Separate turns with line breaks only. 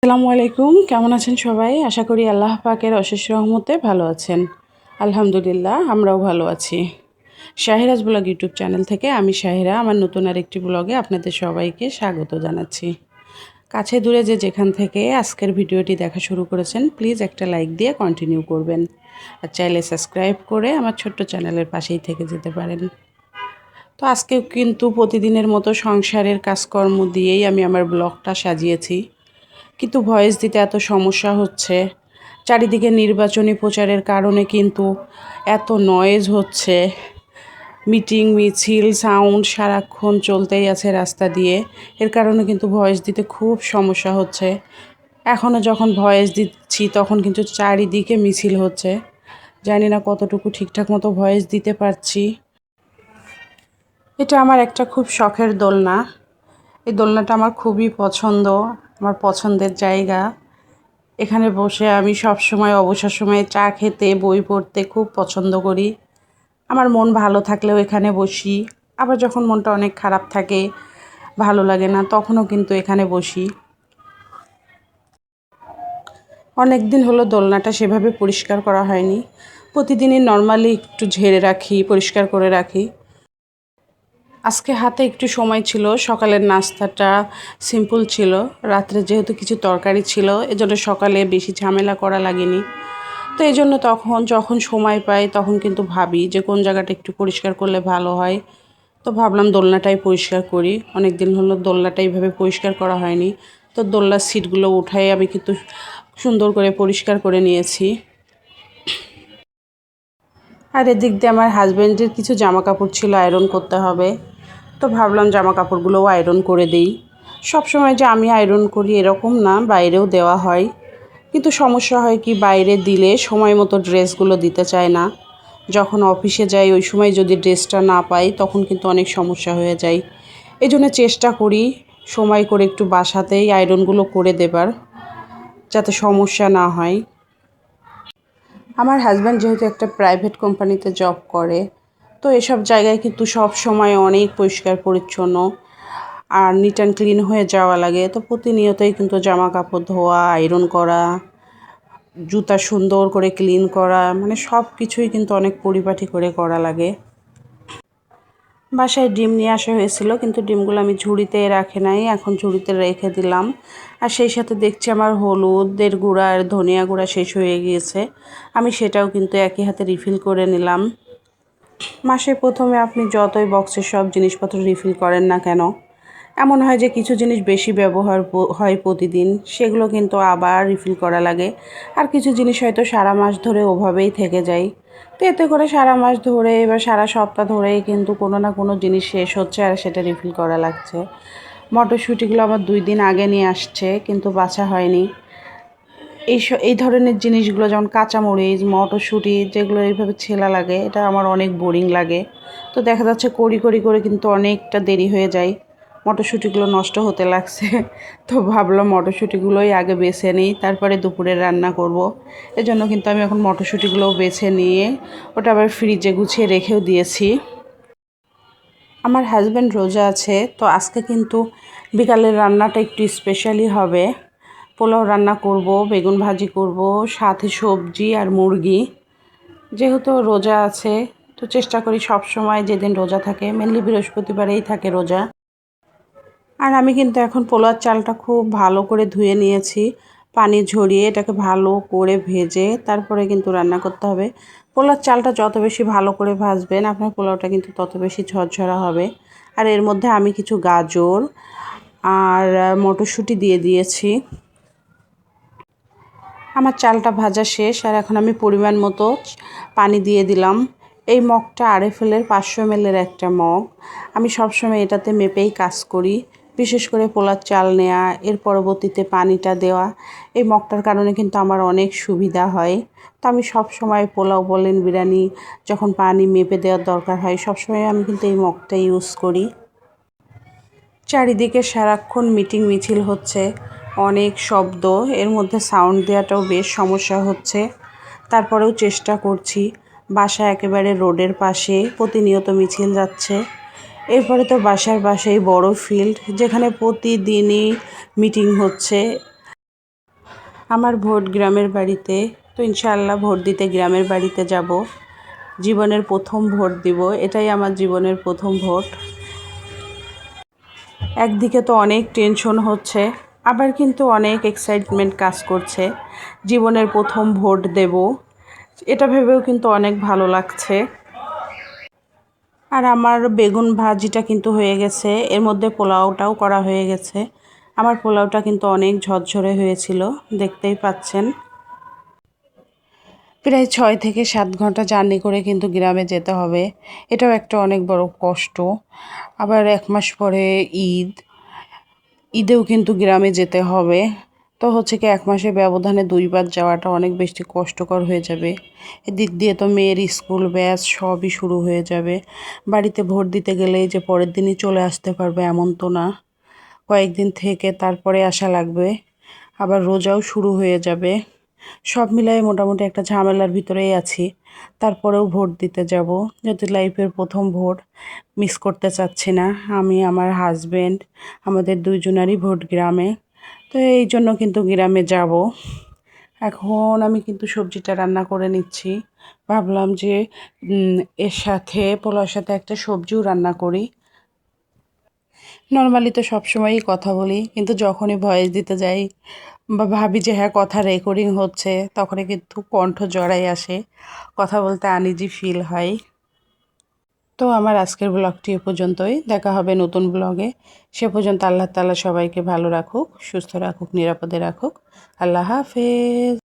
আসসালামু আলাইকুম, কেমন আছেন সবাই? আশা করি আল্লাহ পাকের অশেষ রহমতে ভালো আছেন। আলহামদুলিল্লাহ, আমরাও ভালো আছি। শাহিরাজ ব্লগ ইউটিউব চ্যানেল থেকে আমি শাহিরা আমার নতুন আরেকটি ব্লগে আপনাদের সবাইকে স্বাগত জানাচ্ছি। কাছে দূরে যেখান থেকে আজকের ভিডিওটি দেখা শুরু করেছেন, প্লিজ একটা লাইক দিয়ে কন্টিনিউ করবেন। আর চাইলে সাবস্ক্রাইব করে আমার ছোট্ট চ্যানেলের পাশেই থেকে যেতে পারেন। তো আজকেও কিন্তু প্রতিদিনের মতো সংসারের কাজকর্ম দিয়েই আমি আমার ব্লগটা সাজিয়েছি, কিন্তু ভয়েস দিতে এত সমস্যা হচ্ছে। চারিদিকে নির্বাচনী প্রচারের কারণে কিন্তু এত নয়েজ হচ্ছে, মিটিং মিছিল সাউন্ড সারাক্ষণ চলতেই আছে রাস্তা দিয়ে। এর কারণে কিন্তু ভয়েস দিতে খুব সমস্যা হচ্ছে। এখনও যখন ভয়েস দিচ্ছি তখন কিন্তু চারিদিকে মিছিল হচ্ছে। জানি না কতটুকু ঠিকঠাক মতো ভয়েস দিতে পারছি। এটা আমার একটা খুব শখের দোলনা। এই দোলনাটা আমার খুবই পছন্দ, আমার পছন্দের জায়গা। এখানে বসে আমি সব সময় অবসর সময়ে চা খেতে বই পড়তে খুব পছন্দ করি। আমার মন ভালো থাকলেও এখানে বসি, আবার যখন মনটা অনেক খারাপ থাকে, ভালো লাগে না, তখনও কিন্তু এখানে বসি। অনেক দিন হলো দোলনাটা সেভাবে পরিষ্কার করা হয়নি। প্রতিদিনই নর্মালি একটু ঝেড়ে রাখি, পরিষ্কার করে রাখি। আজকে হাতে একটু সময় ছিল, সকালের নাস্তাটা সিম্পল ছিল, রাত্রে যেহেতু কিছু তরকারি ছিল এজন্য সকালে বেশি ঝামেলা করা লাগেনি। তো এই জন্য যখন সময় পাই তখন কিন্তু ভাবি যে কোন জায়গাটা একটু পরিষ্কার করলে ভালো হয়। তো ভাবলাম দোলনাটাই পরিষ্কার করি। অনেক দিন হলো দোলনাটা এইভাবে পরিষ্কার করা হয়নি। তো দোলনার সিটগুলো উঠাই আমি কিন্তু সুন্দর করে পরিষ্কার করে নিয়েছি। আর এদিক দিয়ে আমার হাজব্যান্ডের কিছু জামা কাপড় ছিল, আয়রন করতে হবে। তো ভাবলাম জামা কাপড়গুলোও আয়রন করে দিই। সবসময় যে আমি আয়রন করি এরকম না, বাইরেও দেওয়া হয়। কিন্তু সমস্যা হয় কি, বাইরে দিলে সময় মতো ড্রেসগুলো দিতে চায় না। যখন অফিসে যাই ওই সময় যদি ড্রেসটা না পাই তখন কিন্তু অনেক সমস্যা হয়ে যায়। এই জন্য চেষ্টা করি সময় করে একটু বাসাতেই আয়রনগুলো করে দেবার, যাতে সমস্যা না হয়। আমার হাজব্যান্ড যেহেতু একটা প্রাইভেট কোম্পানিতে জব করে, তো এসব জায়গায় কিন্তু সব সময় অনেক পরিষ্কার পরিচ্ছন্ন আর নিট অ্যান্ড ক্লিন হয়ে যাওয়া লাগে। তো প্রতিনিয়তই কিন্তু জামা কাপড় ধোয়া, আয়রন করা, জুতা সুন্দর করে ক্লিন করা, মানে সব কিছুই কিন্তু অনেক পরিপাটি করে করা লাগে। বাসায় ডিম নিয়ে আসা হয়েছিল, কিন্তু ডিমগুলো আমি ঝুড়িতে রাখে নাই, এখন ঝুড়িতে রেখে দিলাম। আর সেই সাথে দেখছি আমার হলুদের গুঁড়া আর ধনিয়া গুঁড়া শেষ হয়ে গিয়েছে। আমি সেটাও কিন্তু একই হাতে রিফিল করে নিলাম। মাসে প্রথমে আপনি যতই বক্সের সব জিনিসপত্র রিফিল করেন না কেন, এমন হয় যে কিছু জিনিস বেশি ব্যবহার হয় প্রতিদিন, সেগুলো কিন্তু আবার রিফিল করা লাগে। আর কিছু জিনিস হয়তো সারা মাস ধরে ওভাবেই থেকে যায়। তো এতে করে সারা মাস ধরে বা সারা সপ্তাহ ধরেই কিন্তু কোনো না কোনো জিনিস শেষ হচ্ছে আর সেটা রিফিল করা লাগছে। মটরশুঁটিগুলো আমার 2 দিন আগে নিয়ে আসছে, কিন্তু বাছা হয়নি। এই ধরনের জিনিসগুলো যেমন কাঁচামরিচ, মটরশুঁটি, যেগুলো এইভাবে ছেলা লাগে, এটা আমার অনেক বোরিং লাগে। তো দেখা যাচ্ছে করে কিন্তু অনেকটা দেরি হয়ে যায়, মটরশুঁটিগুলো নষ্ট হতে লাগছে। তো ভাবলাম মটরশুঁটিগুলোই আগে বেছে নিই, তারপরে দুপুরে রান্না করব। এজন্য কিন্তু আমি এখন মটরশুঁটিগুলোও বেছে নিয়ে ওটা আবার ফ্রিজে গুছিয়ে রেখেও দিয়েছি। আমার হাজব্যান্ড রোজা আছে, তো আজকে কিন্তু বিকালের রান্নাটা একটু স্পেশালি হবে। পোলাও রান্না করব, বেগুন ভাজি করব, সাথে সবজি আর মুরগি। যেহেতু রোজা আছে, তো চেষ্টা করি সব সময় যেদিন রোজা থাকে, মেনলি বৃহস্পতিবারেই থাকে রোজা। আর আমি কিন্তু এখন পোলাওর চালটা খুব ভালো করে ধুয়ে নিয়েছি, পানি ঝরিয়ে এটাকে ভালো করে ভেজে তারপরে কিন্তু রান্না করতে হবে। পোলাওর চালটা যত বেশি ভালো করে ভাজবেন আপনার পোলাওটা কিন্তু তত বেশি ঝরঝরা হবে। আর এর মধ্যে আমি কিছু গাজর আর মটরশুঁটি দিয়ে দিয়েছি। আমার চালটা ভাজা শেষ, আর এখন আমি পরিমাণ মতো পানি দিয়ে দিলাম। এই মগটা আরএফএলের 500 ml একটা মগ। আমি সবসময় এটাতে মেপেই কাজ করি, বিশেষ করে পোলার চাল নেওয়া, এর পরবর্তীতে পানিটা দেওয়া। এই মগটার কারণে কিন্তু আমার অনেক সুবিধা হয়। তো আমি সব সময় পোলাও বলেন, বিরিয়ানি, যখন পানি মেপে দেওয়ার দরকার হয় সবসময় আমি কিন্তু এই মগটা ইউজ করি। চারিদিকে সারাক্ষণ মিটিং মিছিল হচ্ছে, অনেক শব্দ, এর মধ্যে সাউন্ড দেওয়াটাও বেশ সমস্যা হচ্ছে। তারপরেও চেষ্টা করছি। বাসা একেবারে রোডের পাশে, প্রতিনিয়ত মিছিল যাচ্ছে। এরপরে তো বাসার পাশেই বড় ফিল্ড, যেখানে প্রতিদিনই মিটিং হচ্ছে। আমার ভোট গ্রামের বাড়িতে, তো ইনশাআল্লাহ ভোট দিতে গ্রামের বাড়িতে যাব। জীবনের প্রথম ভোট দিব, এটাই আমার জীবনের প্রথম ভোট। একদিকে তো অনেক টেনশন হচ্ছে, আবার কিন্তু অনেক এক্সাইটমেন্ট কাজ করছে। জীবনের প্রথম ভোট দেব, এটা ভেবেও কিন্তু অনেক ভালো লাগছে। আর আমার বেগুন ভাজিটা কিন্তু হয়ে গেছে, এর মধ্যে পোলাওটাও করা হয়ে গেছে। আমার পোলাওটা কিন্তু অনেক ঝরঝরে হয়েছিল, দেখতেই পাচ্ছেন। প্রায় 6 থেকে 7 ঘন্টা জার্নি করে কিন্তু গ্রামে যেতে হবে, এটাও একটা অনেক বড় কষ্ট। আবার 1 মাস পরে ঈদেও কিন্তু গ্রামে যেতে হবে। তো হচ্ছে কি 1 মাসের ব্যবধানে 2 বার যাওয়াটা অনেক বেশি কষ্টকর হয়ে যাবে। এদিক দিয়ে তো মেয়ের স্কুল ব্যাচ সবই শুরু হয়ে যাবে। বাড়িতে ভোট দিতে গেলেই যে পরের দিনই চলে আসতে পারবে এমন তো না, কয়েকদিন থেকে তারপরে আসা লাগবে। আবার রোজাও শুরু হয়ে যাবে। সব মিলাই মোটামুটি একটা ঝামেলার ভিতরেই আছি। তারপরেও ভোট দিতে যাব, যেহেতু লাইফের প্রথম ভোট, মিস করতে চাচ্ছি না। আমি, আমার হাজবেন্ড, আমাদের দুইজনারই ভোট গ্রামে। তো এই জন্য কিন্তু গ্রামে যাব। এখন আমি কিন্তু সবজিটা রান্না করে নিচ্ছি। ভাবলাম যে এর সাথে পোলাওর সাথে একটা সবজিও রান্না করি। নর্মালি তো সবসময়ই কথা বলি, কিন্তু যখনই ভয়েস দিতে যাই বা ভাবি যে হ্যাঁ কথা রেকর্ডিং হচ্ছে, তখনই কিন্তু কণ্ঠ জড়াই আসে, কথা বলতে আনইজি ফিল হয়। তো আমার আজকের ব্লগটি এ পর্যন্তই, দেখা হবে নতুন ব্লগে। সে পর্যন্ত আল্লাহ তাআলা সবাইকে ভালো রাখুক, সুস্থ রাখুক, নিরাপদে রাখুক। আল্লাহ হাফেজ।